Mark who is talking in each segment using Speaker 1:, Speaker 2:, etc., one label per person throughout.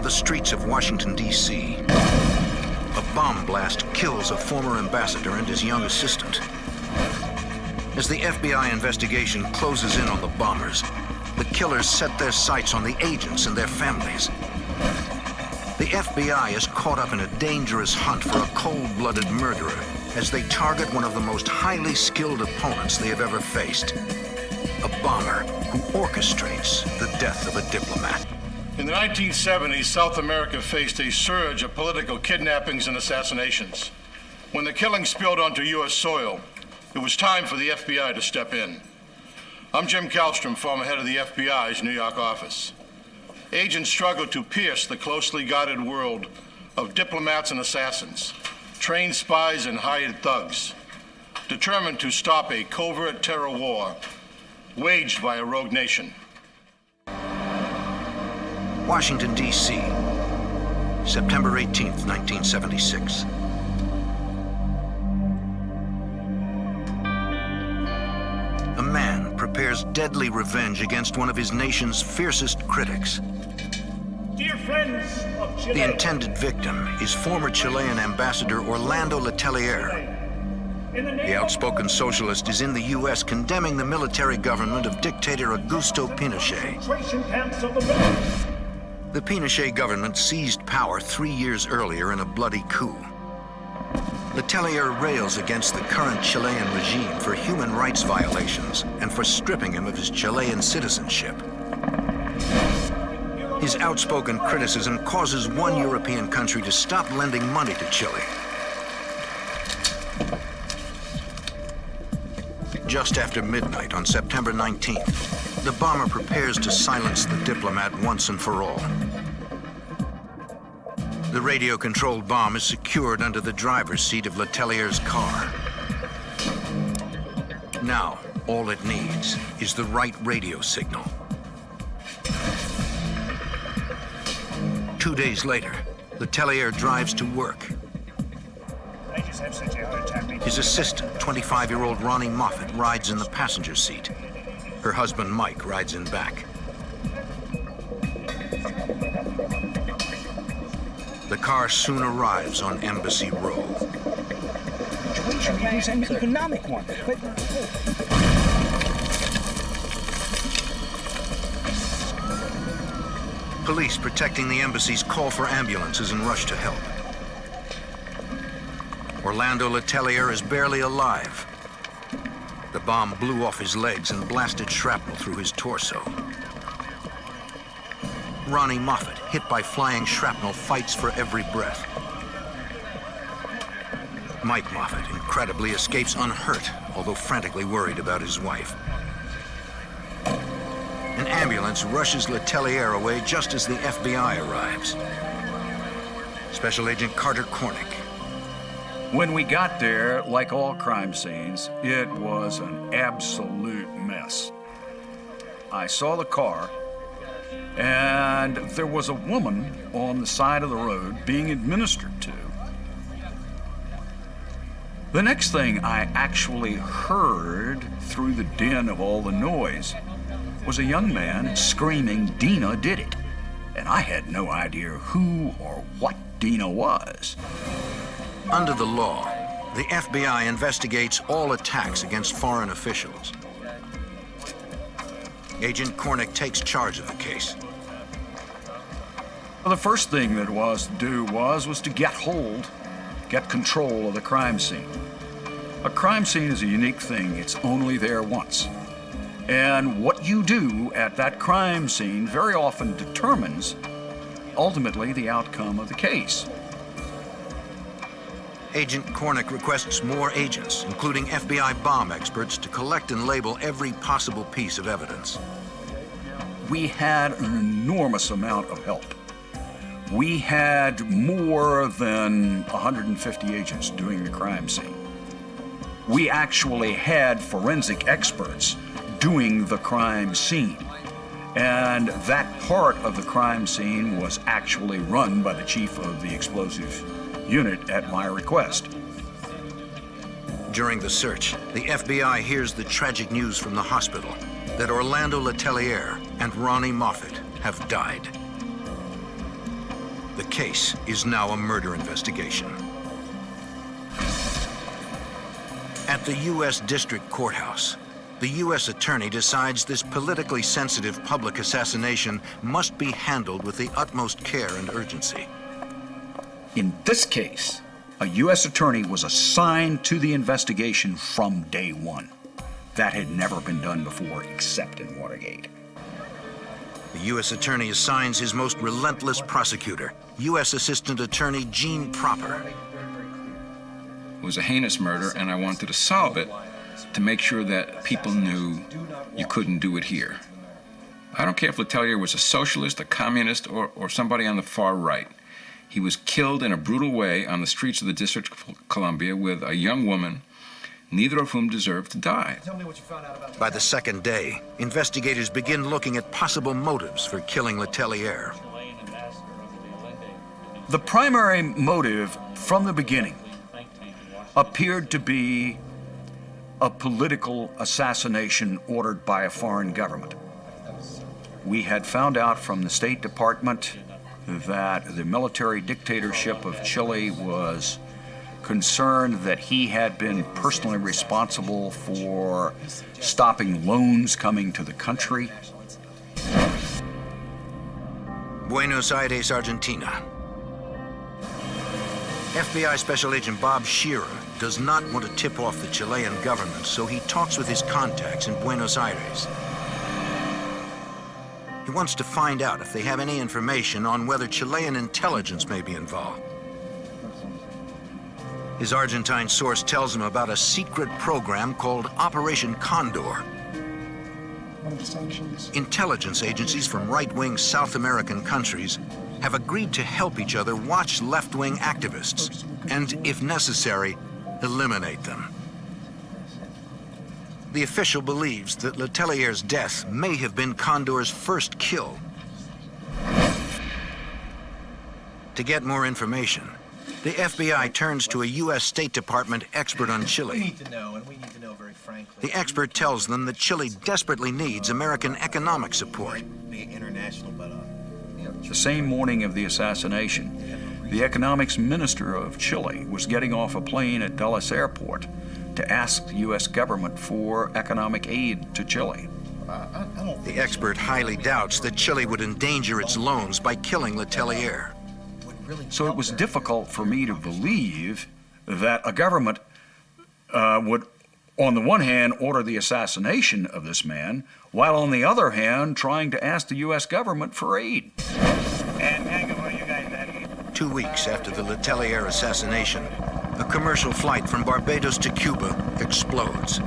Speaker 1: the streets of Washington, D.C. A bomb blast kills a former ambassador and his young assistant. As the FBI investigation closes in on the bombers, the killers set their sights on the agents and their families. The FBI is caught up in a dangerous hunt for a cold-blooded murderer as they target one of the most highly skilled opponents they have ever faced. A bomber who orchestrates the death of a diplomat.
Speaker 2: In the 1970s, South America faced a surge of political kidnappings and assassinations. When the killings spilled onto U.S. soil, it was time for the FBI to step in. I'm Jim Kallstrom, former head of the FBI's New York office. Agents struggled to pierce the closely guarded world of diplomats and assassins, trained spies and hired thugs, determined to stop a covert terror war waged by a rogue nation.
Speaker 1: Washington, D.C., September 18th, 1976. A man prepares deadly revenge against one of his nation's fiercest critics.
Speaker 3: Dear friends of Chile.
Speaker 1: The intended victim is former Chilean ambassador Orlando Letelier. The outspoken socialist is in the U.S. condemning the military government of dictator Augusto Pinochet. The Pinochet government seized power 3 years earlier in a bloody coup. Letelier rails against the current Chilean regime for human rights violations and for stripping him of his Chilean citizenship. His outspoken criticism causes one European country to stop lending money to Chile. Just after midnight on September 19th, the bomber prepares to silence the diplomat once and for all. The radio-controlled bomb is secured under the driver's seat of Letelier's car. Now, all it needs is the right radio signal. 2 days later, Letelier drives to work. His assistant, 25-year-old Ronnie Moffat, rides in the passenger seat. Her husband, Mike, rides in back. The car soon arrives on Embassy Row.
Speaker 4: Situation is an economic one.
Speaker 1: Police protecting the embassies call for ambulances and rush to help. Orlando Letelier is barely alive. The bomb blew off his legs and blasted shrapnel through his torso. Ronnie Moffat, hit by flying shrapnel, fights for every breath. Mike Moffat, incredibly, escapes unhurt, although frantically worried about his wife. An ambulance rushes Letelier away just as the FBI arrives. Special Agent Carter Cornick.
Speaker 5: When we got there, like all crime scenes, it was an absolute mess. I saw the car, and there was a woman on the side of the road being administered to. The next thing I actually heard through the din of all the noise was a young man screaming, "Dina did it." And I had no idea who or what Dina was.
Speaker 1: Under the law, the FBI investigates all attacks against foreign officials. Agent Cornick takes charge of the case.
Speaker 5: Well, the first thing that was to do was to get control of the crime scene. A crime scene is a unique thing. It's only there once. And what you do at that crime scene very often determines, ultimately, the outcome of the case.
Speaker 1: Agent Cornick requests more agents, including FBI bomb experts, to collect and label every possible piece of evidence.
Speaker 5: We had an enormous amount of help. We had more than 150 agents doing the crime scene. We actually had forensic experts doing the crime scene. And that part of the crime scene was actually run by the chief of the explosive unit at my request.
Speaker 1: During the search, the FBI hears the tragic news from the hospital that Orlando Letelier and Ronnie Moffat have died. The case is now a murder investigation. At the U.S. District Courthouse, the U.S. Attorney decides this politically sensitive public assassination must be handled with the utmost care and urgency.
Speaker 5: In this case, a U.S. attorney was assigned to the investigation from day one. That had never been done before, except in Watergate.
Speaker 1: The U.S. Attorney assigns his most relentless prosecutor, U.S. Assistant Attorney Gene Proper.
Speaker 4: It was a heinous murder, and I wanted to solve it to make sure that people knew you couldn't do it here. I don't care if Letelier was a socialist, a communist, or somebody on the far right. He was killed in a brutal way on the streets of the District of Columbia with a young woman, neither of whom deserved to die.
Speaker 1: By the second day, investigators begin looking at possible motives for killing Letelier.
Speaker 5: The primary motive from the beginning appeared to be a political assassination ordered by a foreign government. We had found out from the State Department that the military dictatorship of Chile was concerned that he had been personally responsible for stopping loans coming to the country.
Speaker 1: Buenos Aires, Argentina. FBI Special Agent Bob Shearer does not want to tip off the Chilean government, so he talks with his contacts in Buenos Aires. He wants to find out if they have any information on whether Chilean intelligence may be involved. His Argentine source tells him about a secret program called Operation Condor. Intelligence agencies from right-wing South American countries have agreed to help each other watch left-wing activists and, if necessary, eliminate them. The official believes that Letelier's death may have been Condor's first kill. To get more information, the FBI turns to a U.S. State Department expert on Chile.
Speaker 6: We need to know, and we need to know very frankly.
Speaker 1: The expert tells them that Chile desperately needs American economic support.
Speaker 6: Be international, but
Speaker 5: The same morning of the assassination, the economics minister of Chile was getting off a plane at Dulles Airport to ask the U.S. government for economic aid to Chile.
Speaker 1: The expert highly doubts that Chile would endanger its loans by killing Letelier.
Speaker 5: So it was difficult for me to believe that a government would, on the one hand, order the assassination of this man, while on the other hand, trying to ask the U.S. government for aid.
Speaker 1: 2 weeks after the Letelier assassination, a commercial flight from Barbados to Cuba explodes.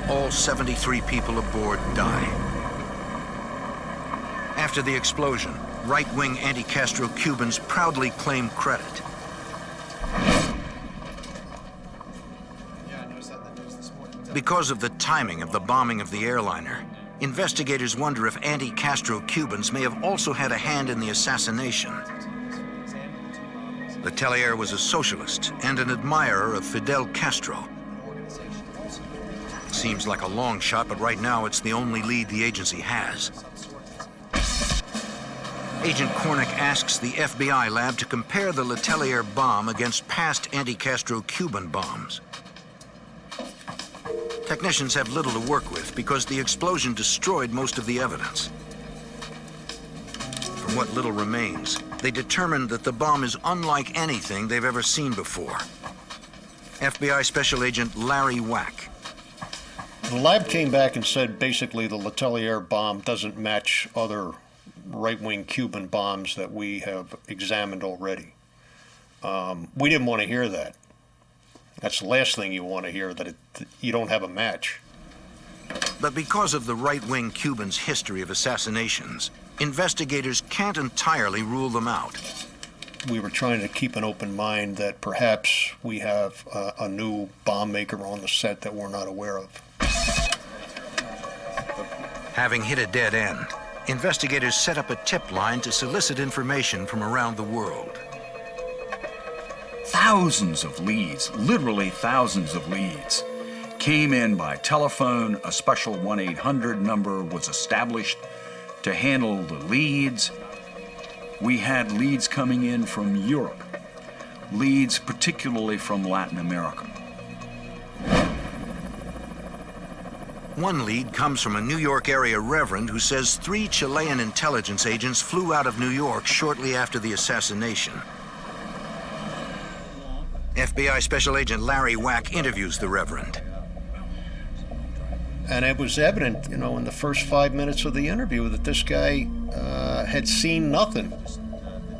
Speaker 1: All 73 people aboard die. After the explosion, right-wing anti-Castro Cubans proudly claim credit. Because of the timing of the bombing of the airliner, investigators wonder if anti-Castro Cubans may have also had a hand in the assassination. Letelier was a socialist and an admirer of Fidel Castro. Seems like a long shot, but right now it's the only lead the agency has. Agent Cornick asks the FBI lab to compare the Letelier bomb against past anti-Castro Cuban bombs. Technicians have little to work with because the explosion destroyed most of the evidence. From what little remains, they determined that the bomb is unlike anything they've ever seen before. FBI Special Agent Larry Wack.
Speaker 2: The lab came back and said basically the Letelier bomb doesn't match other right-wing Cuban bombs that we have examined already. We didn't want to hear that. That's the last thing you want to hear, that you don't have a match.
Speaker 1: But because of the right-wing Cubans' history of assassinations, investigators can't entirely rule them out.
Speaker 2: We were trying to keep an open mind that perhaps we have a new bomb maker on the set that we're not aware of.
Speaker 1: Having hit a dead end, investigators set up a tip line to solicit information from around the world.
Speaker 5: Thousands of leads, literally thousands of leads, came in by telephone. A special 1-800 number was established to handle the leads. We had leads coming in from Europe, leads particularly from Latin America.
Speaker 1: One lead comes from a New York area reverend who says 3 Chilean intelligence agents flew out of New York shortly after the assassination. FBI Special Agent Larry Wack interviews the reverend.
Speaker 7: And it was evident, you know, in the first 5 minutes of the interview that this guy had seen nothing.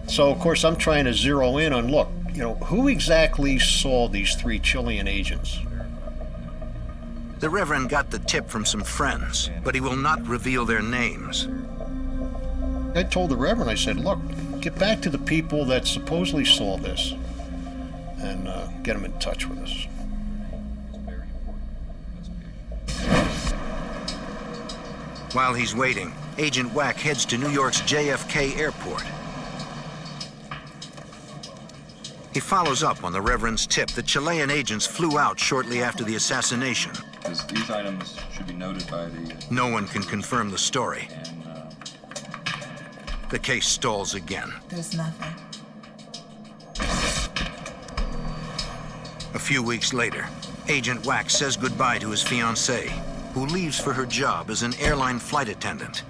Speaker 7: So, of course, I'm trying to zero in on, look, you know, who exactly saw these 3 Chilean agents?
Speaker 1: The reverend got the tip from some friends, but he will not reveal their names.
Speaker 7: I told the reverend, I said, look, get back to the people that supposedly saw this and get them in touch with us.
Speaker 1: While he's waiting, Agent Wack heads to New York's JFK airport. He follows up on the reverend's tip that Chilean agents flew out shortly after the assassination.
Speaker 8: Because these items should be noted by the...
Speaker 1: No one can confirm the story. The case stalls again.
Speaker 9: There's nothing.
Speaker 1: A few weeks later, Agent Wack says goodbye to his fiancée, who leaves for her job as an airline flight attendant.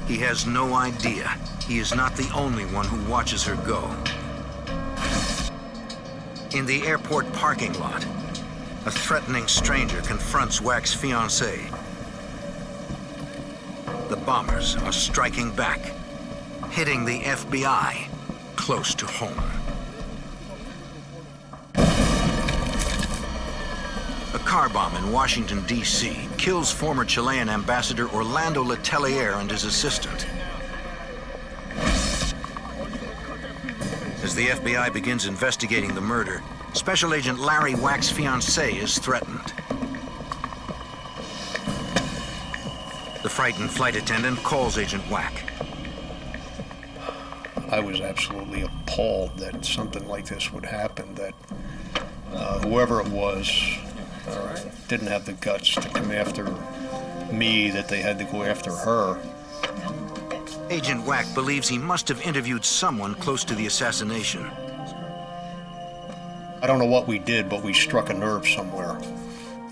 Speaker 1: He has no idea he is not the only one who watches her go. In the airport parking lot, a threatening stranger confronts Wack's fiancée. The bombers are striking back, hitting the FBI close to home. A car bomb in Washington, D.C. kills former Chilean ambassador Orlando Letelier and his assistant. As the FBI begins investigating the murder, Special Agent Larry Wack's fiancée is threatened. The frightened flight attendant calls Agent Wack.
Speaker 7: I was absolutely appalled that something like this would happen, that whoever it was didn't have the guts to come after me, that they had to go after her.
Speaker 1: Agent Wack believes he must have interviewed someone close to the assassination.
Speaker 7: I don't know what we did, but we struck a nerve somewhere.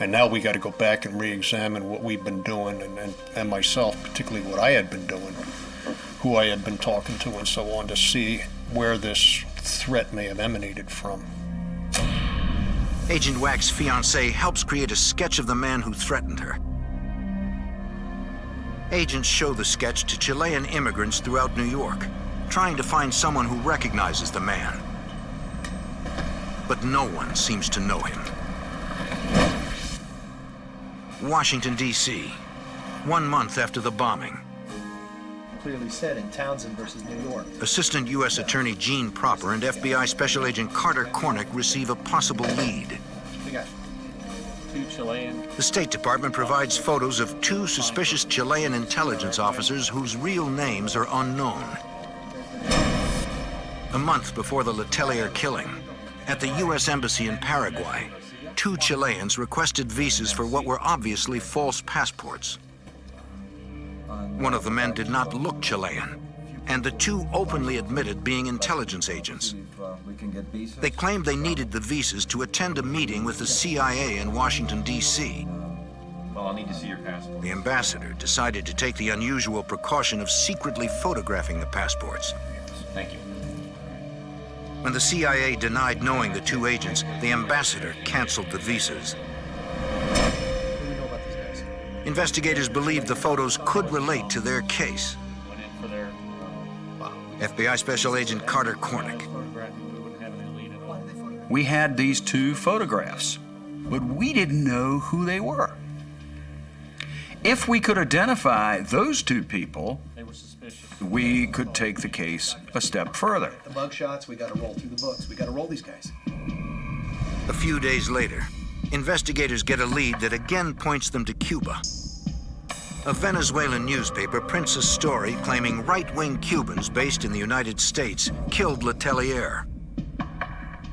Speaker 7: And now we got to go back and re-examine what we've been doing, and myself, particularly what I had been doing, who I had been talking to and so on, to see where this threat may have emanated from.
Speaker 1: Agent Wack's fiancée helps create a sketch of the man who threatened her. Agents show the sketch to Chilean immigrants throughout New York, trying to find someone who recognizes the man. But no one seems to know him. Washington, D.C., 1 month after the bombing.
Speaker 6: Clearly said in Townsend versus New York.
Speaker 1: Assistant U.S. Attorney Gene Propper and FBI Special Agent Carter Cornick receive a possible lead.
Speaker 6: We got
Speaker 3: 2 Chilean.
Speaker 1: The State Department provides photos of 2 suspicious Chilean intelligence officers whose real names are unknown. A month before the Letelier killing, at the U.S. Embassy in Paraguay, 2 Chileans requested visas for what were obviously false passports. One of the men did not look Chilean, and the 2 openly admitted being intelligence agents. They claimed they needed the visas to attend a meeting with the CIA in Washington, D.C.
Speaker 8: Well, I'll need to see your passport.
Speaker 1: The ambassador decided to take the unusual precaution of secretly photographing the passports.
Speaker 8: Thank you.
Speaker 1: When the CIA denied knowing the 2 agents, the ambassador canceled the visas.
Speaker 6: What do we know about these guys?
Speaker 1: Investigators believed the photos could relate to their case.
Speaker 3: Went in for their
Speaker 1: FBI Special Agent Carter Cornick.
Speaker 3: photographing. We wouldn't have any lead at all.
Speaker 5: We had these 2 photographs, but we didn't know who they were. If we could identify those 2 people,
Speaker 3: They were suspicious.
Speaker 5: we could take the case a step further.
Speaker 6: The mug shots, we got to roll through the books. We got to roll these guys.
Speaker 1: A few days later, investigators get a lead that again points them to Cuba. A Venezuelan newspaper prints a story claiming right-wing Cubans based in the United States killed Letelier.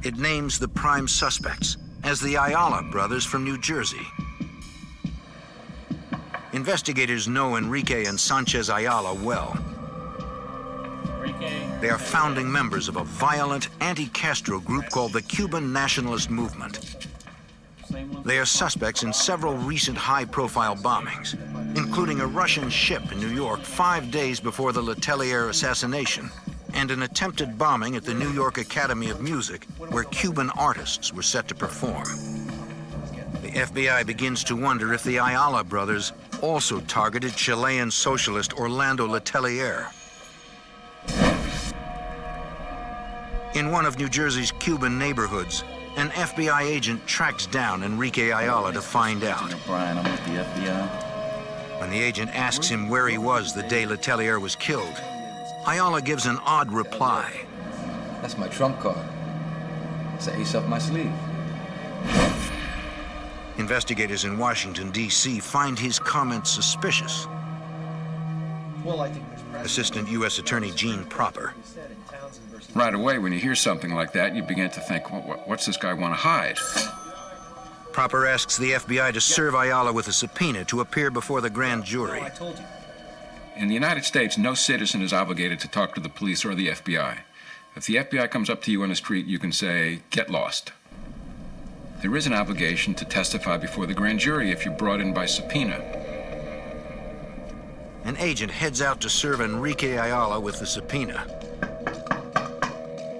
Speaker 1: It names the prime suspects as the Ayala brothers from New Jersey. Investigators know Enrique and Sanchez Ayala well.
Speaker 3: Enrique.
Speaker 1: They are founding members of a violent anti-Castro group called the Cuban Nationalist Movement. They are suspects in several recent high-profile bombings, including a Russian ship in New York 5 days before the Letelier assassination, and an attempted bombing at the New York Academy of Music, where Cuban artists were set to perform. The FBI begins to wonder if the Ayala brothers also targeted Chilean socialist Orlando Letelier. In one of New Jersey's Cuban neighborhoods, an FBI agent tracks down Enrique Ayala to find out.
Speaker 9: Brian, I'm with the FBI.
Speaker 1: When the agent asks him where he was the day Letelier was killed, Ayala gives an odd reply.
Speaker 9: That's my trump card. It's an ace up my sleeve.
Speaker 1: Investigators in Washington, D.C. find his comments suspicious.
Speaker 6: Well, I think there's precedent.
Speaker 1: Assistant U.S. Attorney Gene Proper.
Speaker 6: He said in Townsend versus
Speaker 4: Right away, when you hear something like that, you begin to think, what's this guy want to hide?
Speaker 1: Proper asks the FBI to serve Ayala with a subpoena to appear before the grand jury.
Speaker 6: I told you.
Speaker 4: In the United States, no citizen is obligated to talk to the police or the FBI. If the FBI comes up to you on the street, you can say, "Get lost." There is an obligation to testify before the grand jury if you're brought in by subpoena.
Speaker 1: An agent heads out to serve Enrique Ayala with the subpoena.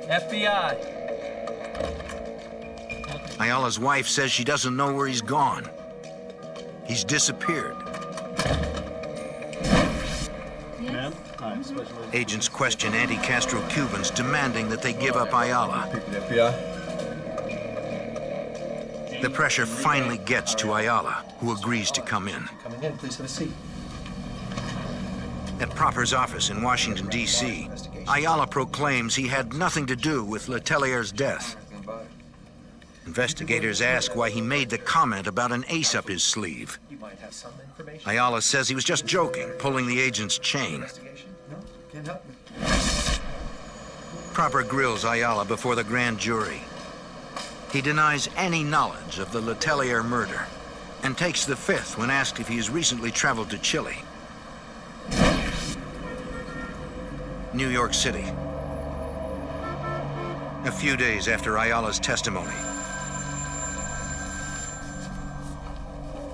Speaker 6: FBI.
Speaker 1: Ayala's wife says she doesn't know where he's gone. He's disappeared.
Speaker 3: Ma'am? Hi, Special Agent.
Speaker 1: Agents question anti-Castro Cubans, demanding that they give up Ayala. The pressure finally gets to Ayala, who agrees to come in.
Speaker 6: Coming in, please have a seat.
Speaker 1: At Proper's office in Washington, D.C., Ayala proclaims he had nothing to do with Letelier's death. Investigators ask why he made the comment about an ace up his sleeve.
Speaker 6: You might have some information.
Speaker 1: Ayala says he was just joking, pulling the agent's chain.
Speaker 6: Investigation? No, can't help me.
Speaker 1: Proper grills Ayala before the grand jury. He denies any knowledge of the Letelier murder and takes the fifth when asked if he has recently traveled to Chile. New York City. A few days after Ayala's testimony,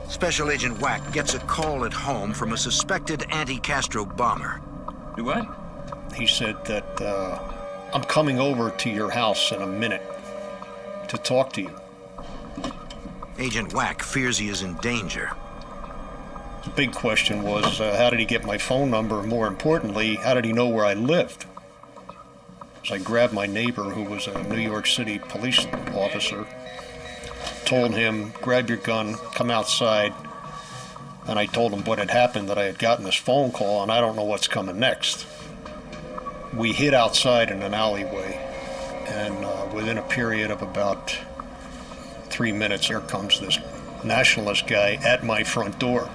Speaker 1: Special Agent Wack gets a call at home from a suspected anti-Castro bomber.
Speaker 8: Do what?
Speaker 7: He said that, I'm coming over to your house in a minute to talk to you.
Speaker 1: Agent Wack fears he is in danger.
Speaker 7: The big question was, how did he get my phone number? And more importantly, how did he know where I lived? So I grabbed my neighbor, who was a New York City police officer, told him, grab your gun, come outside, and I told him what had happened, that I had gotten this phone call, and I don't know what's coming next. We hid outside in an alleyway, and within a period of about 3 minutes, here comes this nationalist guy at my front door.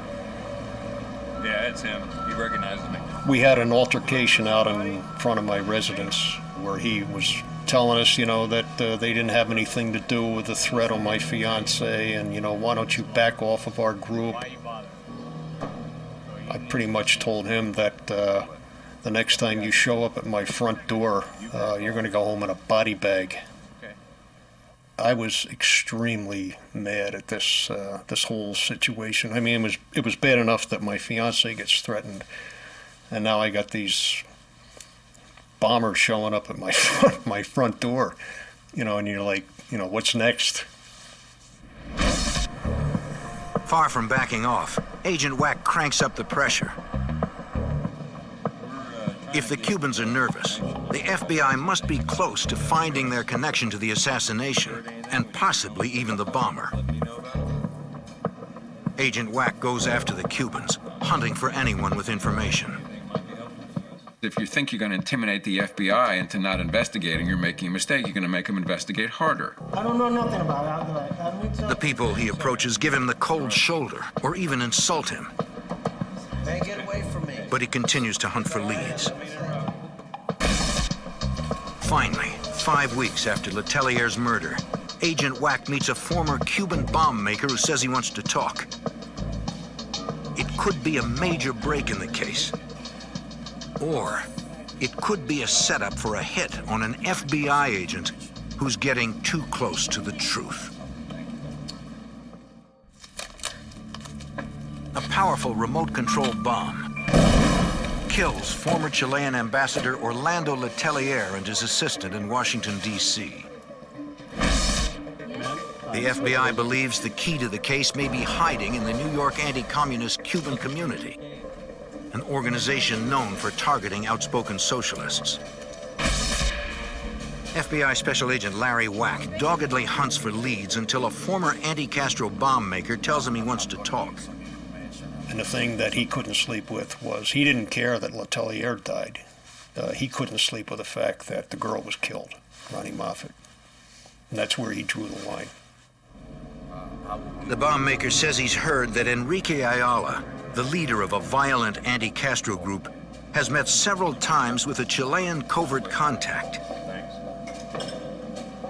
Speaker 8: Yeah, it's him. He recognizes me.
Speaker 7: We had an altercation out in front of my residence where he was telling us, that they didn't have anything to do with the threat on my fiance, and, why don't you back off of our group?
Speaker 3: Why you bother?
Speaker 7: I pretty much told him that the next time you show up at my front door, you're going to go home in a body bag.
Speaker 3: Okay.
Speaker 7: I was extremely mad at this whole situation. I mean, it was bad enough that my fiance gets threatened, and now I got these bombers showing up at my front door, and you're like, what's next?
Speaker 1: Far from backing off, Agent Wack cranks up the pressure. If the Cubans are nervous, the FBI must be close to finding their connection to the assassination, and possibly even the bomber. Agent Wack goes after the Cubans, hunting for anyone with information.
Speaker 4: If you think you're going to intimidate the FBI into not investigating, you're making a mistake. You're going to make them investigate harder.
Speaker 10: I don't know nothing about it.
Speaker 1: The people he approaches give him the cold shoulder or even insult him.
Speaker 6: Man, get away from me.
Speaker 1: But he continues to hunt for leads. Finally, 5 weeks after Letelier's murder, Agent Wack meets a former Cuban bomb maker who says he wants to talk. It could be a major break in the case. Or it could be a setup for a hit on an FBI agent who's getting too close to the truth. A powerful remote-controlled bomb kills former Chilean ambassador Orlando Letelier and his assistant in Washington, D.C. The FBI believes the key to the case may be hiding in the New York anti-communist Cuban community, an organization known for targeting outspoken socialists. FBI Special Agent Larry Wack doggedly hunts for leads until a former anti-Castro bomb maker tells him he wants to talk.
Speaker 7: And the thing that he couldn't sleep with was he didn't care that Letelier died. He couldn't sleep with the fact that the girl was killed, Ronnie Moffett. And that's where he drew the line.
Speaker 1: The bomb maker says he's heard that Enrique Ayala, the leader of a violent anti-Castro group, has met several times with a Chilean covert contact.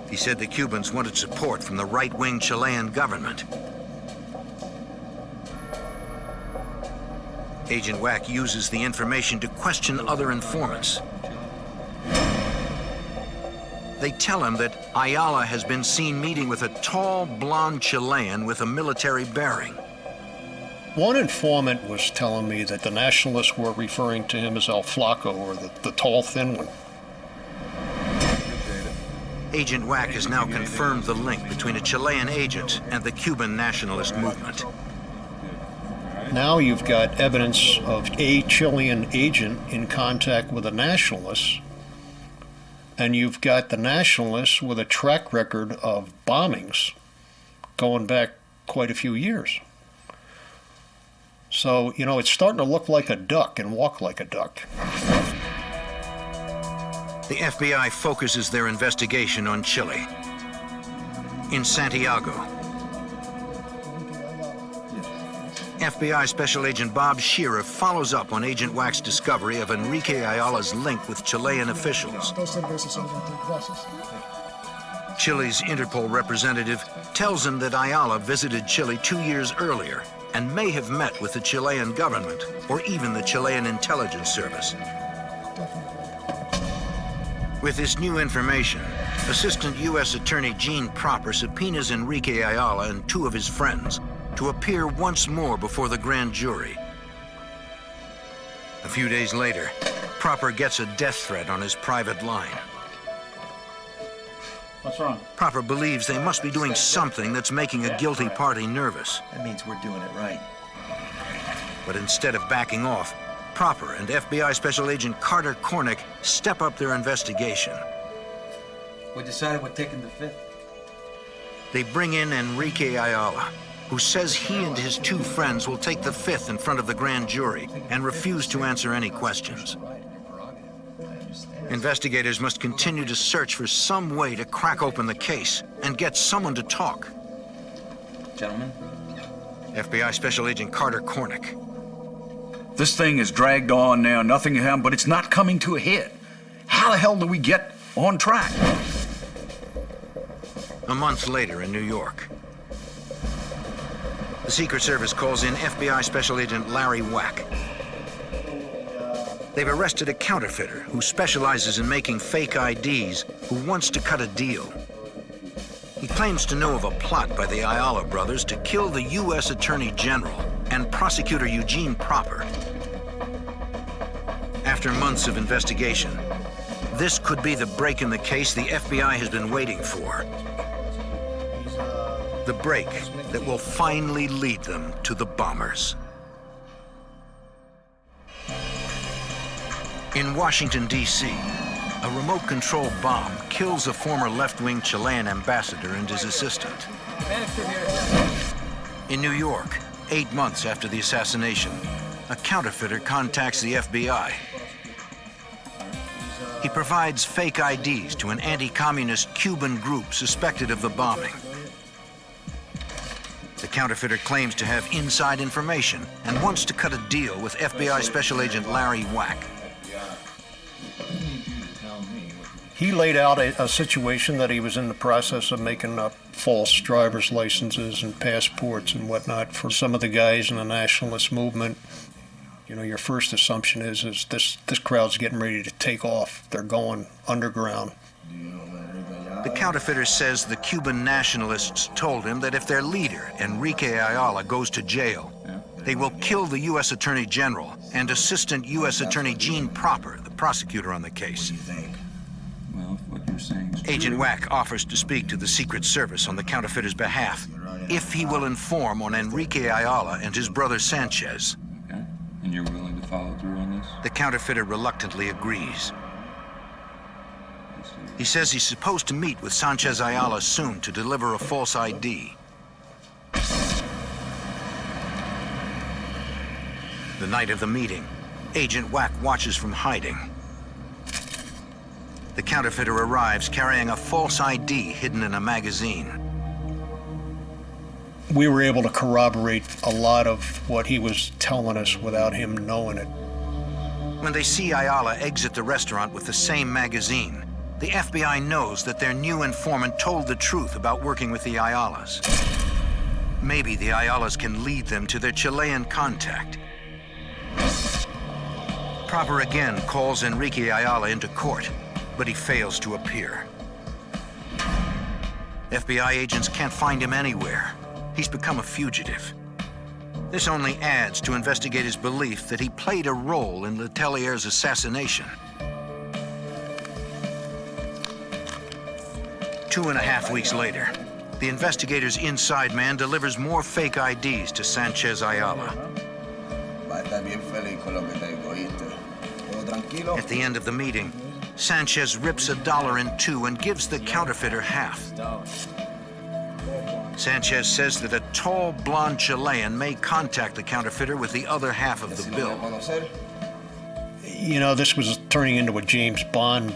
Speaker 1: He said the Cubans wanted support from the right-wing Chilean government. Agent Wack uses the information to question other informants. They tell him that Ayala has been seen meeting with a tall, blonde Chilean with a military bearing.
Speaker 7: One informant was telling me that the nationalists were referring to him as El Flaco, or the tall, thin one.
Speaker 1: Agent Wack has now confirmed the link between a Chilean agent and the Cuban nationalist movement.
Speaker 7: Now you've got evidence of a Chilean agent in contact with a nationalist, and you've got the nationalists with a track record of bombings going back quite a few years. So, you know, it's starting to look like a duck and walk like a duck.
Speaker 1: The FBI focuses their investigation on Chile. In Santiago, FBI Special Agent Bob Shearer follows up on Agent Wack's discovery of Enrique Ayala's link with Chilean officials. Chile's Interpol representative tells him that Ayala visited Chile 2 years earlier and may have met with the Chilean government or even the Chilean intelligence service. With this new information, Assistant U.S. Attorney Gene Proper subpoenas Enrique Ayala and 2 of his friends to appear once more before the grand jury. A few days later, Proper gets a death threat on his private line.
Speaker 3: What's wrong?
Speaker 1: Proper believes they must be doing something that's making a guilty party nervous.
Speaker 6: That means we're doing it right.
Speaker 1: But instead of backing off, Proper and FBI Special Agent Carter Cornick step up their investigation.
Speaker 9: We decided we're taking the 5th.
Speaker 1: They bring in Enrique Ayala, who says he and his 2 friends will take the 5th in front of the grand jury and refuse to answer any questions. Investigators must continue to search for some way to crack open the case and get someone to talk.
Speaker 9: Gentlemen?
Speaker 1: FBI Special Agent Carter Cornick.
Speaker 5: This thing is dragged on now, nothing happened, but it's not coming to a head. How the hell do we get on track?
Speaker 1: A month later in New York, the Secret Service calls in FBI Special Agent Larry Wack. They've arrested a counterfeiter who specializes in making fake IDs who wants to cut a deal. He claims to know of a plot by the Ayala brothers to kill the U.S. Attorney General and Prosecutor Eugene Proper. After months of investigation, this could be the break in the case the FBI has been waiting for. The break that will finally lead them to the bombers. In Washington, D.C., a remote-controlled bomb kills a former left-wing Chilean ambassador and his assistant. In New York, 8 months after the assassination, a counterfeiter contacts the FBI. He provides fake IDs to an anti-communist Cuban group suspected of the bombing. The counterfeiter claims to have inside information and wants to cut a deal with FBI Special Agent Larry Wack.
Speaker 7: He laid out a situation that he was in the process of making up false driver's licenses and passports and whatnot for some of the guys in the nationalist movement. You know, your first assumption is this crowd's getting ready to take off. They're going underground.
Speaker 1: The counterfeiter says the Cuban nationalists told him that if their leader, Enrique Ayala, goes to jail, they will kill the U.S. Attorney General and Assistant U.S. Attorney Gene Proper, the prosecutor on the case.
Speaker 4: Well, what you're saying is
Speaker 1: Agent
Speaker 4: true.
Speaker 1: Wack offers to speak to the Secret Service on the counterfeiter's behalf if he will inform on Enrique Ayala and his brother Sanchez.
Speaker 4: Okay. And you're willing to follow through on this?
Speaker 1: The counterfeiter reluctantly agrees. He says he's supposed to meet with Sanchez Ayala soon to deliver a false ID. The night of the meeting, Agent Wack watches from hiding. The counterfeiter arrives carrying a false ID hidden in a magazine.
Speaker 7: We were able to corroborate a lot of what he was telling us without him knowing it.
Speaker 1: When they see Ayala exit the restaurant with the same magazine, the FBI knows that their new informant told the truth about working with the Ayalas. Maybe the Ayalas can lead them to their Chilean contact. Proper again calls Enrique Ayala into court, but he fails to appear. FBI agents can't find him anywhere. He's become a fugitive. This only adds to investigators' belief that he played a role in Letelier's assassination. 2.5 weeks later, the investigators' inside man delivers more fake IDs to Sanchez Ayala. At the end of the meeting, Sanchez rips $1 in two and gives the counterfeiter half. Sanchez says that a tall, blonde Chilean may contact the counterfeiter with the other half of the bill.
Speaker 7: You know, this was turning into a James Bond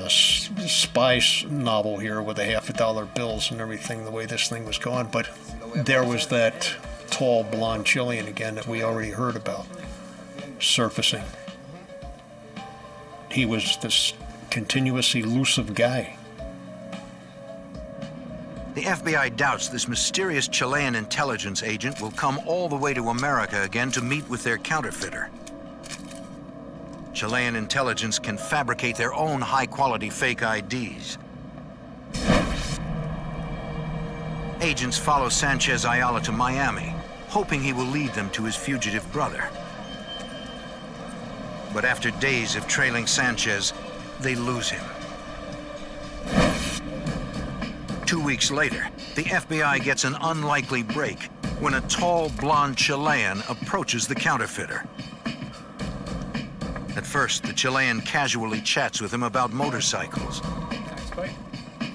Speaker 7: spy novel here with the $50 bills and everything, the way this thing was going. But there was that tall, blonde Chilean again that we already heard about surfacing. He was this continuous, elusive guy.
Speaker 1: The FBI doubts this mysterious Chilean intelligence agent will come all the way to America again to meet with their counterfeiter. Chilean intelligence can fabricate their own high-quality fake IDs. Agents follow Sanchez Ayala to Miami, hoping he will lead them to his fugitive brother. But after days of trailing Sanchez, they lose him. 2 weeks later, the FBI gets an unlikely break when a tall, blonde Chilean approaches the counterfeiter. At first, the Chilean casually chats with him about motorcycles.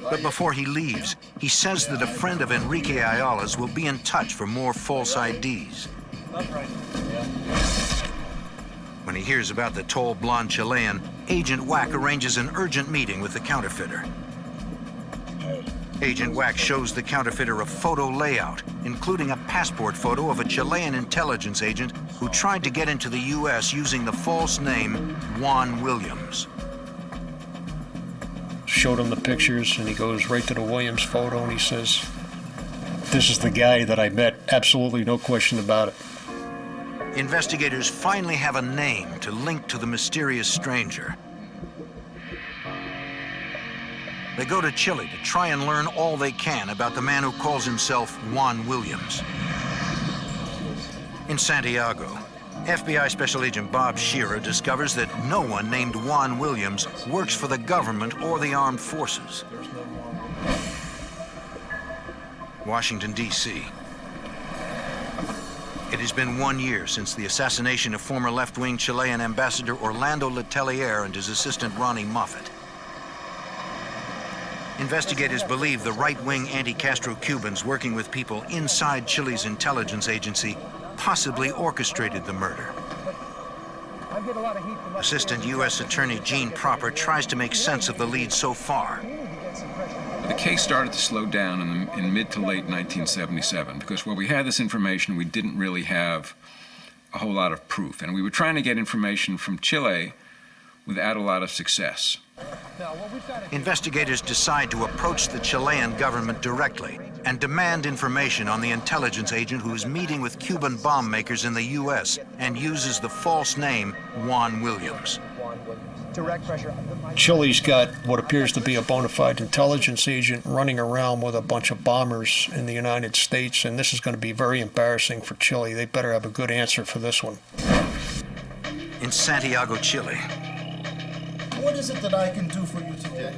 Speaker 1: But before he leaves, he says that a friend of Enrique Ayala's will be in touch for more false IDs. When he hears about the tall, blonde Chilean, Agent Wack arranges an urgent meeting with the counterfeiter. Agent Wack shows the counterfeiter a photo layout, including a passport photo of a Chilean intelligence agent who tried to get into the U.S. using the false name Juan Williams.
Speaker 7: Showed him the pictures, and he goes right to the Williams photo, and he says, "This is the guy that I met, absolutely no question about it."
Speaker 1: Investigators finally have a name to link to the mysterious stranger. They go to Chile to try and learn all they can about the man who calls himself Juan Williams. In Santiago, FBI Special Agent Bob Shearer discovers that no one named Juan Williams works for the government or the armed forces. Washington, D.C. It has been 1 year since the assassination of former left-wing Chilean Ambassador Orlando Letelier and his assistant Ronnie Moffett. Investigators believe the right-wing anti-Castro Cubans working with people inside Chile's intelligence agency possibly orchestrated the murder. Assistant U.S. Attorney Gene Proper tries to make sense of the lead so far.
Speaker 4: The case started to slow down in mid to late 1977 because while we had this information, we didn't really have a whole lot of proof. And we were trying to get information from Chile without a lot of success.
Speaker 1: Investigators decide to approach the Chilean government directly and demand information on the intelligence agent who is meeting with Cuban bomb makers in the U.S. and uses the false name Juan Williams.
Speaker 10: Direct pressure.
Speaker 7: Chile's got what appears to be a bona fide intelligence agent running around with a bunch of bombers in the United States, and this is going to be very embarrassing for Chile. They better have a good answer for this one.
Speaker 1: In Santiago, Chile,
Speaker 10: What is it that I can do for you today?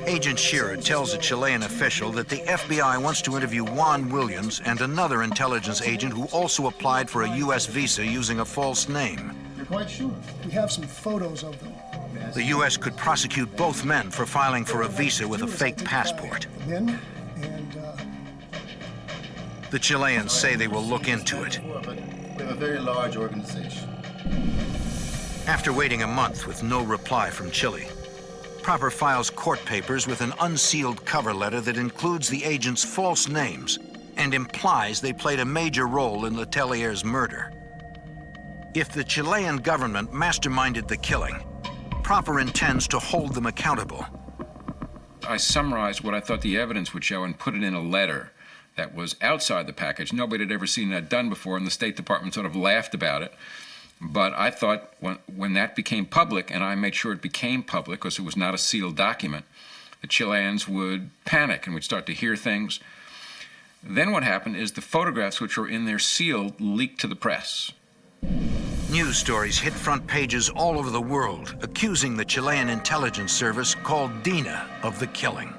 Speaker 1: Agent Shearer tells a Chilean official that the FBI wants to interview Juan Williams and another intelligence agent who also applied for a U.S. visa using a false name.
Speaker 10: You're quite sure? We have some photos of them.
Speaker 1: The U.S. could prosecute both men for filing for a visa with a fake passport.
Speaker 10: Men and
Speaker 1: The Chileans say they will look into it.
Speaker 11: We have a very large organization.
Speaker 1: After waiting a month with no reply from Chile, Proper files court papers with an unsealed cover letter that includes the agents' false names and implies they played a major role in Letelier's murder. If the Chilean government masterminded the killing, Proper intends to hold them accountable.
Speaker 4: I summarized what I thought the evidence would show and put it in a letter that was outside the package. Nobody had ever seen that done before, and the State Department sort of laughed about it. But I thought when that became public, and I made sure it became public because it was not a sealed document, the Chileans would panic and would start to hear things. Then what happened is the photographs which were in there sealed leaked to the press.
Speaker 1: News stories hit front pages all over the world, accusing the Chilean intelligence service called DINA of the killing.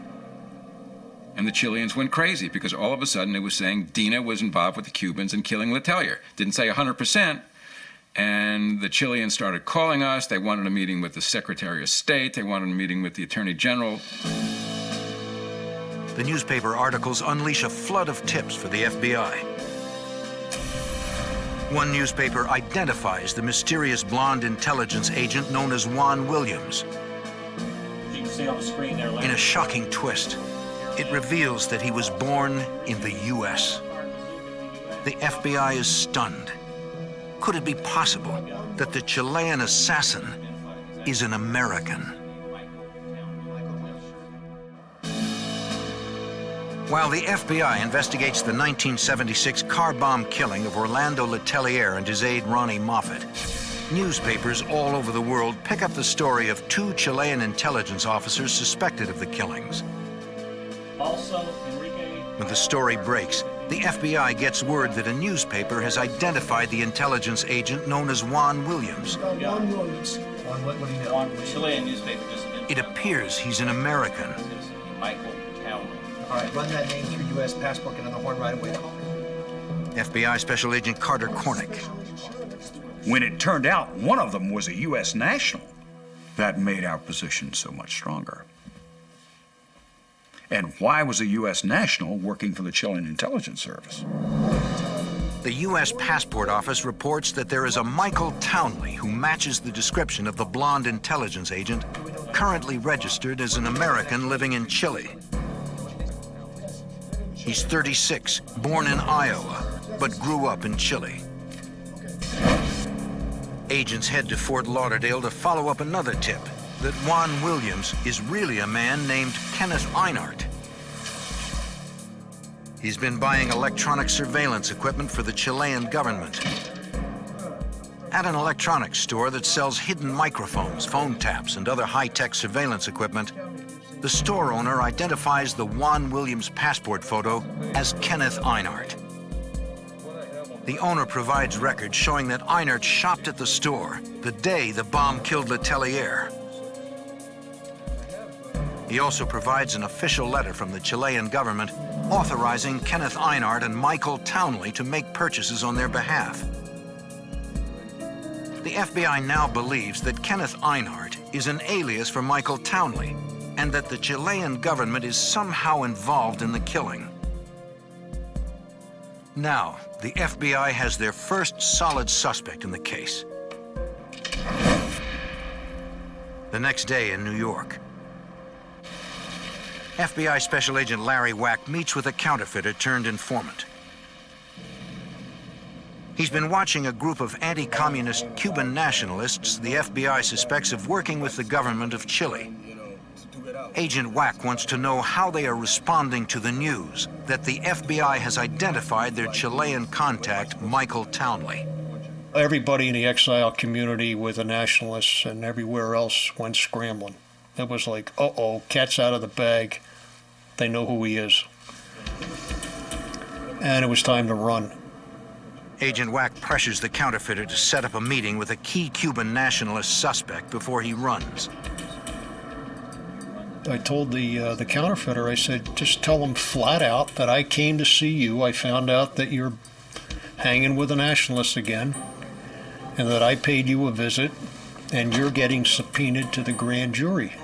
Speaker 4: And the Chileans went crazy because all of a sudden it was saying DINA was involved with the Cubans in killing Letelier. Didn't say 100%. And the Chileans started calling us. They wanted a meeting with the Secretary of State. They wanted a meeting with the Attorney General.
Speaker 1: The newspaper articles unleash a flood of tips for the FBI. One newspaper identifies the mysterious blonde intelligence agent known as Juan Williams.
Speaker 3: You can see on the screen there.
Speaker 1: In a shocking twist, it reveals that he was born in the U.S. The FBI is stunned. Could it be possible that the Chilean assassin is an American? While the FBI investigates the 1976 car bomb killing of Orlando Letelier and his aide Ronnie Moffett, newspapers all over the world pick up the story of two Chilean intelligence officers suspected of the killings. When the story breaks, the FBI gets word that a newspaper has identified the intelligence agent known as Juan Williams.
Speaker 10: Juan Williams.
Speaker 3: What do you know? One Chilean newspaper just identified.
Speaker 1: It appears he's an American.
Speaker 3: Michael Townley.
Speaker 6: All right, run that name through U.S. passport, get on the horn right away.
Speaker 1: FBI Special Agent Carter Cornick.
Speaker 5: When it turned out one of them was a U.S. national, that made our position so much stronger. And why was a U.S. national working for the Chilean intelligence service?
Speaker 1: The U.S. Passport Office reports that there is a Michael Townley who matches the description of the blonde intelligence agent currently registered as an American living in Chile. He's 36, born in Iowa, but grew up in Chile. Agents head to Fort Lauderdale to follow up another tip that Juan Williams is really a man named Kenneth Einart. He's been buying electronic surveillance equipment for the Chilean government. At an electronics store that sells hidden microphones, phone taps, and other high-tech surveillance equipment, the store owner identifies the Juan Williams passport photo as Kenneth Einart. The owner provides records showing that Einart shopped at the store the day the bomb killed Letelier. He also provides an official letter from the Chilean government authorizing Kenneth Einart and Michael Townley to make purchases on their behalf. The FBI now believes that Kenneth Einart is an alias for Michael Townley and that the Chilean government is somehow involved in the killing. Now, the FBI has their first solid suspect in the case. The next day in New York, FBI Special Agent Larry Wack meets with a counterfeiter turned informant. He's been watching a group of anti-communist Cuban nationalists the FBI suspects of working with the government of Chile. Agent Wack wants to know how they are responding to the news that the FBI has identified their Chilean contact, Michael Townley.
Speaker 7: Everybody in the exile community with the nationalists and everywhere else went scrambling. It was like, uh-oh, cat's out of the bag. They know who he is. And it was time to run.
Speaker 1: Agent Wack pressures the counterfeiter to set up a meeting with a key Cuban nationalist suspect before he runs.
Speaker 7: I told the counterfeiter, I said, just tell him flat out that I came to see you. I found out that you're hanging with the nationalists again, and that I paid you a visit, and you're getting subpoenaed to the grand jury.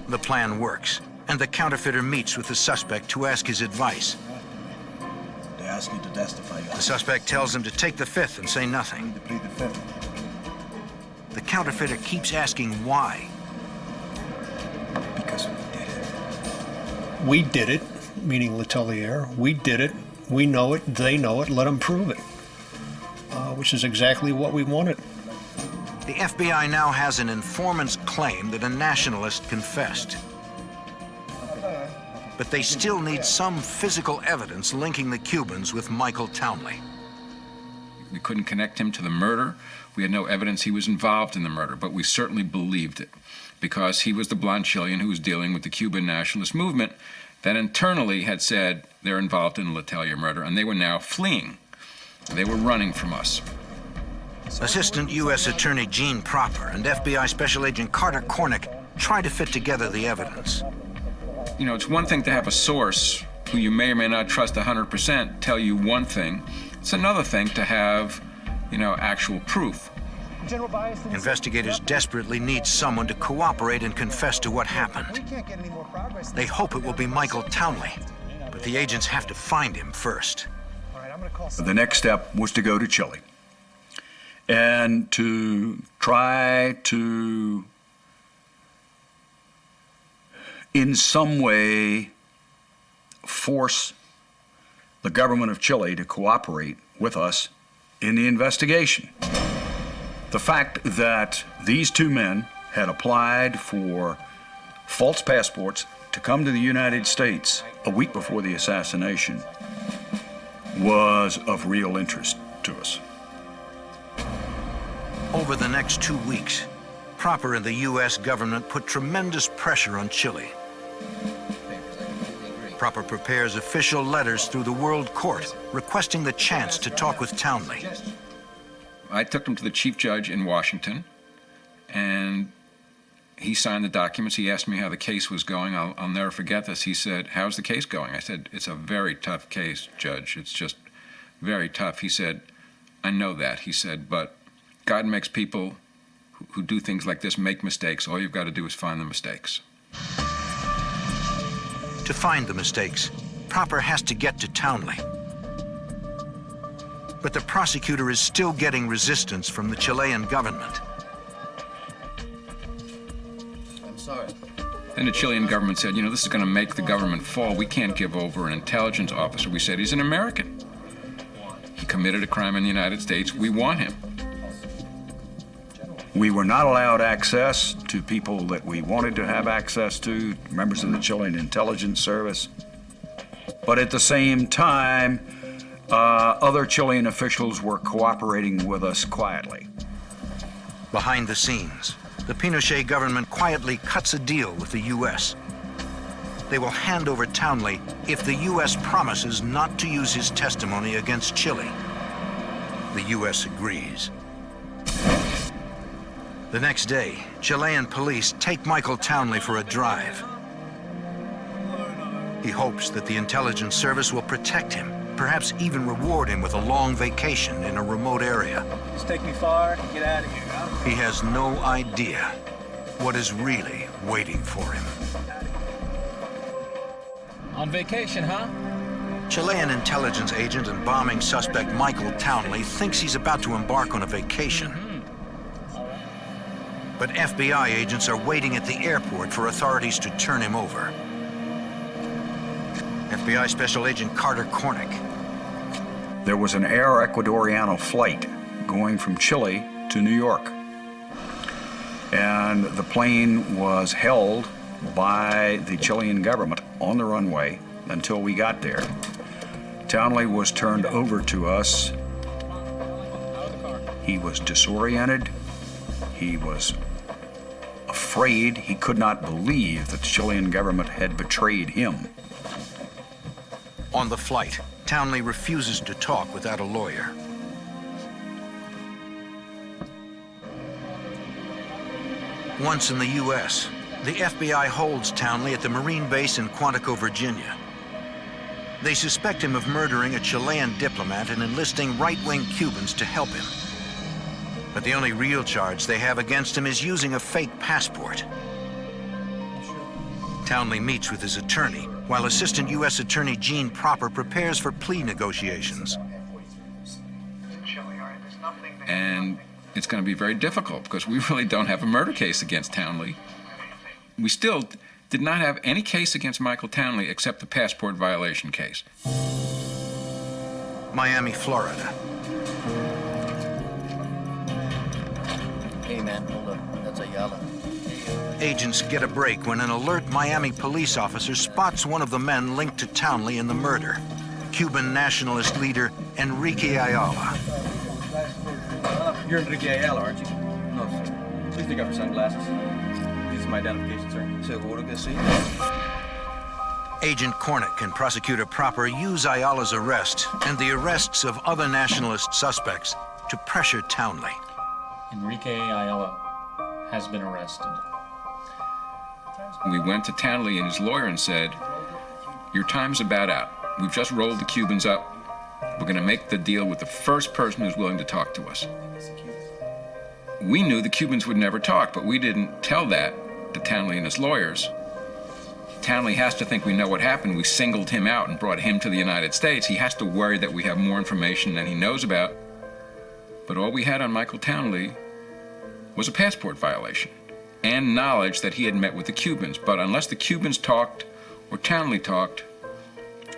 Speaker 1: The plan works, and the counterfeiter meets with the suspect to ask his advice.
Speaker 5: They ask you to testify.
Speaker 1: The suspect tells him to take the fifth and say nothing.
Speaker 5: To plead the fifth.
Speaker 1: The counterfeiter keeps asking why.
Speaker 5: Because we did it.
Speaker 7: We did it, meaning Letelier. We did it. We know it. They know it. Let them prove it. Which is exactly what we wanted.
Speaker 1: The FBI now has an informant's claim that a nationalist confessed. But they still need some physical evidence linking the Cubans with Michael Townley.
Speaker 4: We couldn't connect him to the murder. We had no evidence he was involved in the murder, but we certainly believed it because he was the blonde Chilean who was dealing with the Cuban nationalist movement that internally had said they're involved in the Letelier murder, and they were now fleeing. They were running from us.
Speaker 1: Assistant U.S. Attorney Gene Proper and FBI Special Agent Carter Cornick try to fit together the evidence.
Speaker 4: You know, it's one thing to have a source who you may or may not trust 100% tell you one thing. It's another thing to have, actual proof.
Speaker 1: Investigators desperately need someone to cooperate and confess to what happened. They hope it will be Michael Townley, but the agents have to find him first.
Speaker 5: The next step was to go to Chile and to try to, in some way, force the government of Chile to cooperate with us in the investigation. The fact that these two men had applied for false passports to come to the United States a week before the assassination was of real interest to us.
Speaker 1: Over the next 2 weeks, Proper and the U.S. government put tremendous pressure on Chile. Proper prepares official letters through the World Court requesting the chance to talk with Townley.
Speaker 4: I took him to the chief judge in Washington, and he signed the documents. He asked me how the case was going. I'll never forget this. He said, "How's the case going?" I said, "It's a very tough case, Judge. It's just very tough." He said, "I know that." He said, "But God makes people who do things like this make mistakes. All you've got to do is find the mistakes."
Speaker 1: To find the mistakes, Proper has to get to Townley. But the prosecutor is still getting resistance from the Chilean government.
Speaker 11: I'm sorry.
Speaker 4: Then the Chilean government said, this is going to make the government fall. We can't give over an intelligence officer. We said, he's an American. He committed a crime in the United States. We want him.
Speaker 5: We were not allowed access to people that we wanted to have access to, members of the Chilean intelligence service. But at the same time, other Chilean officials were cooperating with us quietly.
Speaker 1: Behind the scenes, the Pinochet government quietly cuts a deal with the U.S. They will hand over Townley if the U.S. promises not to use his testimony against Chile. The U.S. agrees. The next day, Chilean police take Michael Townley for a drive. He hopes that the intelligence service will protect him, perhaps even reward him with a long vacation in a remote area.
Speaker 3: Just take me far and get out of here.
Speaker 1: He has no idea what is really waiting for him.
Speaker 3: On vacation, huh?
Speaker 1: Chilean intelligence agent and bombing suspect Michael Townley thinks he's about to embark on a vacation. But FBI agents are waiting at the airport for authorities to turn him over. FBI Special Agent Carter Cornick.
Speaker 5: There was an Air Ecuadoriano flight going from Chile to New York. And the plane was held by the Chilean government on the runway until we got there. Townley was turned over to us. He was disoriented. He was afraid. He could not believe that the Chilean government had betrayed him.
Speaker 1: On the flight, Townley refuses to talk without a lawyer. Once in the U.S., the FBI holds Townley at the Marine base in Quantico, Virginia. They suspect him of murdering a Chilean diplomat and enlisting right-wing Cubans to help him. But the only real charge they have against him is using a fake passport. Townley meets with his attorney, while Assistant U.S. Attorney Gene Proper prepares for plea negotiations.
Speaker 4: And it's going to be very difficult because we really don't have a murder case against Townley. We still did not have any case against Michael Townley except the passport violation case.
Speaker 1: Miami, Florida.
Speaker 11: Hey man, hold up. That's Ayala.
Speaker 1: Agents get a break when an alert Miami police officer spots one of the men linked to Townley in the murder, Cuban nationalist leader Enrique Ayala.
Speaker 3: You're Enrique Ayala, aren't you? No, sir. Please take off your sunglasses. These are my identification, sir.
Speaker 11: Seguro que sí.
Speaker 1: Agent Cornick and Prosecutor Proper use Ayala's arrest and the arrests of other nationalist suspects to pressure Townley.
Speaker 12: Enrique Ayala has been arrested.
Speaker 4: We went to Townley and his lawyer and said, your time's about out. We've just rolled the Cubans up. We're going to make the deal with the first person who's willing to talk to us. We knew the Cubans would never talk, but we didn't tell that to Townley and his lawyers. Townley has to think we know what happened. We singled him out and brought him to the United States. He has to worry that we have more information than he knows about. But all we had on Michael Townley was a passport violation and knowledge that he had met with the Cubans. But unless the Cubans talked or Townley talked,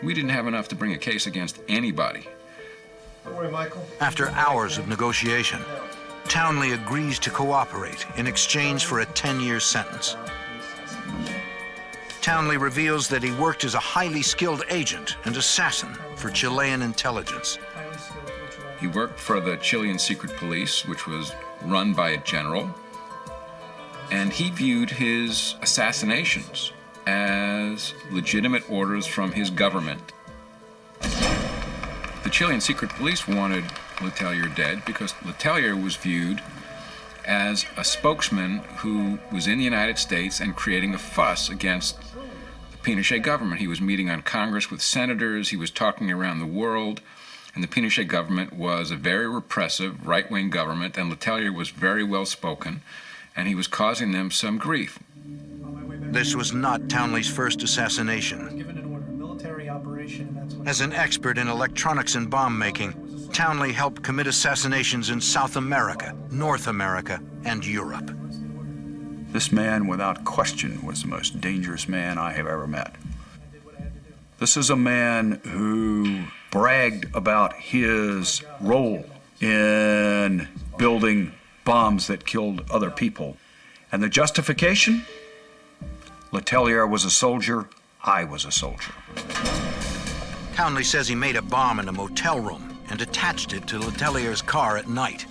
Speaker 4: we didn't have enough to bring a case against anybody.
Speaker 10: Don't worry, Michael.
Speaker 1: After hours of negotiation, Townley agrees to cooperate in exchange for a 10-year sentence. Townley reveals that he worked as a highly skilled agent and assassin for Chilean intelligence.
Speaker 4: He worked for the Chilean secret police, which was run by a general, and he viewed his assassinations as legitimate orders from his government. The Chilean secret police wanted Letelier dead because Letelier was viewed as a spokesman who was in the United States and creating a fuss against the Pinochet government. He was meeting on Congress with senators, he was talking around the world, and the Pinochet government was a very repressive, right-wing government, and Letelier was very well-spoken, and he was causing them some grief.
Speaker 1: This was not Townley's first assassination.
Speaker 6: Given an order, military operation, and that's what...
Speaker 1: As an expert in electronics and bomb making, Townley helped commit assassinations in South America, North America, and Europe.
Speaker 5: This man, without question, was the most dangerous man I have ever met. This is a man who bragged about his role in building bombs that killed other people. And the justification? Letelier was a soldier, I was a soldier.
Speaker 1: Townley says he made a bomb in a motel room and attached it to Letelier's car at night.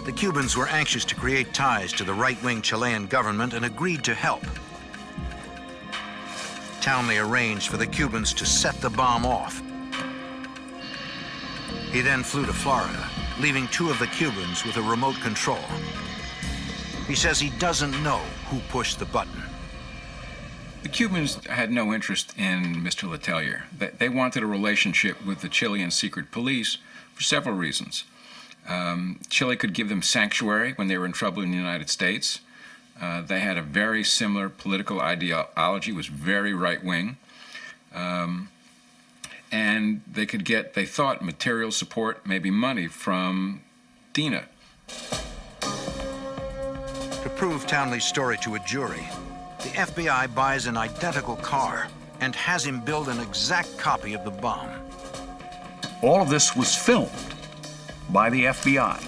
Speaker 1: The Cubans were anxious to create ties to the right-wing Chilean government and agreed to help. Townley arranged for the Cubans to set the bomb off. He then flew to Florida, leaving 2 of the Cubans with a remote control. He says he doesn't know who pushed the button.
Speaker 4: The Cubans had no interest in Mr. Letelier. They wanted a relationship with the Chilean secret police for several reasons. Chile could give them sanctuary when they were in trouble in the United States. They had a very similar political ideology, was very right-wing. And they could get, they thought, material support, maybe money, from Dina.
Speaker 1: To prove Townley's story to a jury, the FBI buys an identical car and has him build an exact copy of the bomb.
Speaker 5: All of this was filmed. by the FBI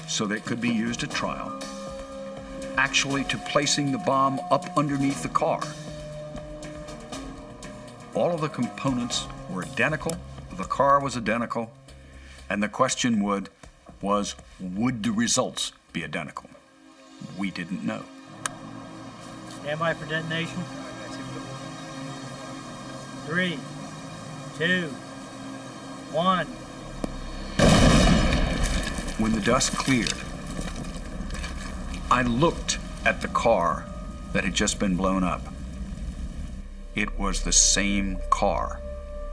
Speaker 5: so that it could be used at trial, actually to placing the bomb up underneath the car. All of the components were identical, the car was identical, and the question was, would the results be identical? We didn't know.
Speaker 13: Stand by for detonation. 3, 2, 1.
Speaker 5: When the dust cleared, I looked at the car that had just been blown up. It was the same car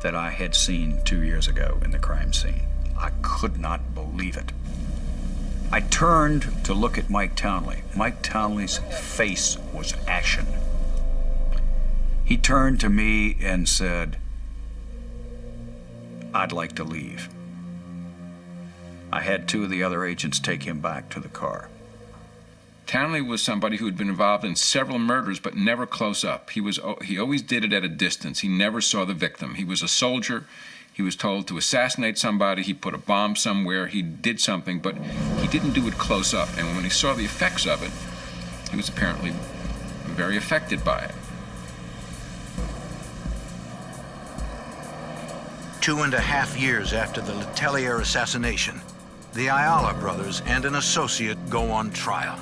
Speaker 5: that I had seen 2 years ago in the crime scene. I could not believe it. I turned to look at Mike Townley. Mike Townley's face was ashen. He turned to me and said, "I'd like to leave." I had 2 of the other agents take him back to the car.
Speaker 4: Townley was somebody who had been involved in several murders, but never close up. He always did it at a distance. He never saw the victim. He was a soldier. He was told to assassinate somebody. He put a bomb somewhere. He did something, but he didn't do it close up. And when he saw the effects of it, he was apparently very affected by it.
Speaker 1: 2.5 years after the Letelier assassination, the Ayala brothers and an associate go on trial.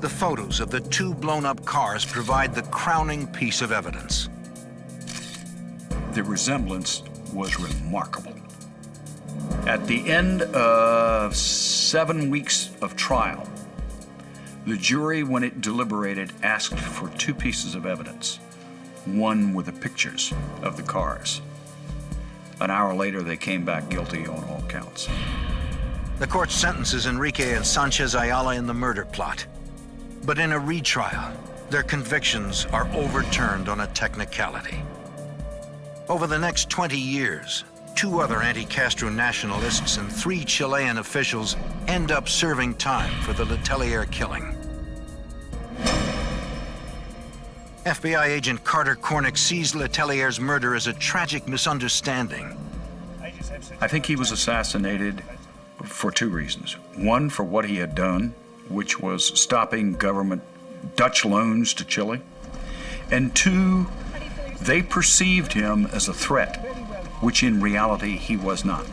Speaker 1: The photos of the 2 blown-up cars provide the crowning piece of evidence.
Speaker 5: The resemblance was remarkable. At the end of 7 weeks of trial, the jury, when it deliberated, asked for 2 pieces of evidence. One were the pictures of the cars. An hour later, they came back guilty on all counts.
Speaker 1: The court sentences Enrique and Sanchez Ayala in the murder plot. But in a retrial, their convictions are overturned on a technicality. Over the next 20 years, 2 other anti-Castro nationalists and 3 Chilean officials end up serving time for the Letelier killing. FBI agent Carter Cornick sees Letelier's murder as a tragic misunderstanding.
Speaker 5: I think he was assassinated for 2 reasons. One, for what he had done, which was stopping government Dutch loans to Chile. And 2, they perceived him as a threat, which in reality he was not.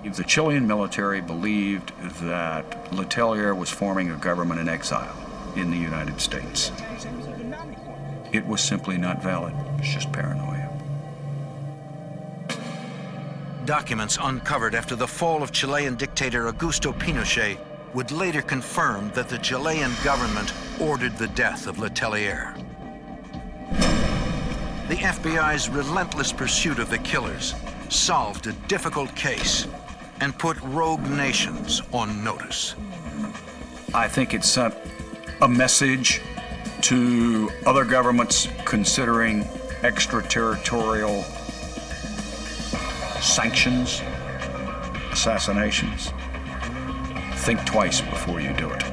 Speaker 5: The Chilean military believed that Letelier was forming a government in exile in the United States. It was simply not valid. It's just paranoia.
Speaker 1: Documents uncovered after the fall of Chilean dictator Augusto Pinochet would later confirm that the Chilean government ordered the death of Letelier. The FBI's relentless pursuit of the killers solved a difficult case and put rogue nations on notice.
Speaker 5: I think it sent a message to other governments considering extraterritorial sanctions, assassinations. Think twice before you do it.